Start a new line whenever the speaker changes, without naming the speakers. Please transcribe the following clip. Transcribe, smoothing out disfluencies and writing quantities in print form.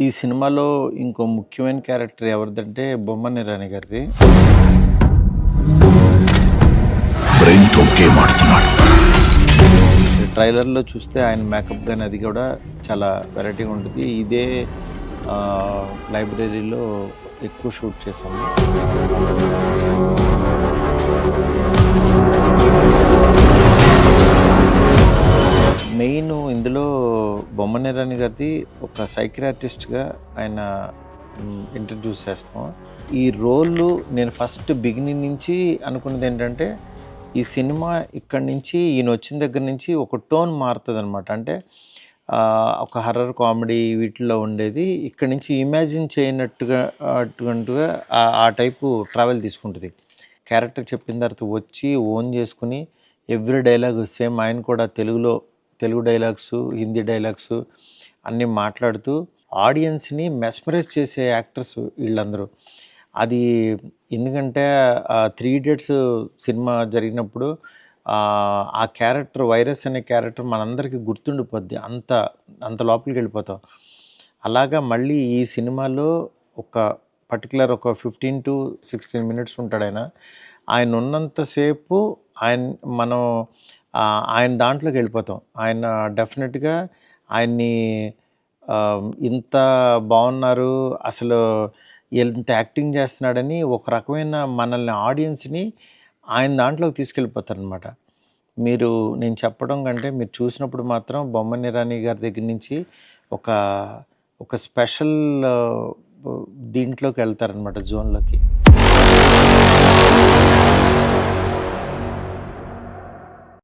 ఈ సినిమాలో ఇంకో ముఖ్యమైన క్యారెక్టర్ ఎవరిదంటే బొమ్మన ఇరానీ గారిది.
బ్రెయిన్‌తో గేమ్ ఆడుతున్నాడు.
ట్రైలర్‌లో చూస్తే ఆయన మేకప్ గాని అది కూడా చాలా వెరైటీగా ఉంటుంది. ఇదే లైబ్రరీలో ఎక్కువ షూట్ చేశాము. మెయిన్ ఇందులో బొమ్మన ఇరానీ గారిది ఒక సైకియాట్రిస్ట్‌గా ఆయన ఇంట్రడ్యూస్ చేస్తాం. ఈ రోల్ నేను ఫస్ట్ బిగినింగ్ నుంచి అనుకున్నది ఏంటంటే, ఈ సినిమా ఇక్కడి నుంచి ఈయన వచ్చిన దగ్గర నుంచి ఒక టోన్ మారుతుందనమాట. అంటే ఒక హర్రర్ కామెడీ వీటిల్లో ఉండేది ఇక్కడి నుంచి ఇమాజిన్ చేయనట్టుగా అటువంటిగా ఆ టైపు ట్రావెల్ తీసుకుంటుంది. క్యారెక్టర్ చెప్పిన తర్వాత వచ్చి ఓన్ చేసుకుని ఎవ్రీ డైలాగ్ సేమ్ ఆయన కూడా తెలుగు డైలాగ్స్, హిందీ డైలాగ్స్ అన్నీ మాట్లాడుతూ ఆడియన్స్ని మెస్మరైజ్ చేసే యాక్టర్స్ వీళ్ళందరూ. అది ఎందుకంటే 3 ఇడియట్స్ సినిమా జరిగినప్పుడు ఆ క్యారెక్టర్ వైరస్ అనే క్యారెక్టర్ మనందరికీ గుర్తుండిపోద్ది. అంత లోపలికి వెళ్ళిపోతాం. అలాగా మళ్ళీ ఈ సినిమాలో ఒక పర్టికులర్ ఒక 15-16 మినిట్స్ ఉంటాడు ఆయన. ఆయన ఉన్నంతసేపు మనం ఆయన దాంట్లోకి వెళ్ళిపోతాం. ఆయన డెఫినెట్గా ఆయన్ని ఇంత బాగున్నారు, అసలు ఎంత యాక్టింగ్ చేస్తున్నాడని ఒక రకమైన మనల్ని ఆడియన్స్ని ఆయన దాంట్లోకి తీసుకెళ్ళిపోతారనమాట. నేను చెప్పడం కంటే మీరు చూసినప్పుడు మాత్రం బొమ్మన ఇరానీ గారి దగ్గర నుంచి ఒక స్పెషల్ దీంట్లోకి వెళ్తారనమాట, జోన్లోకి.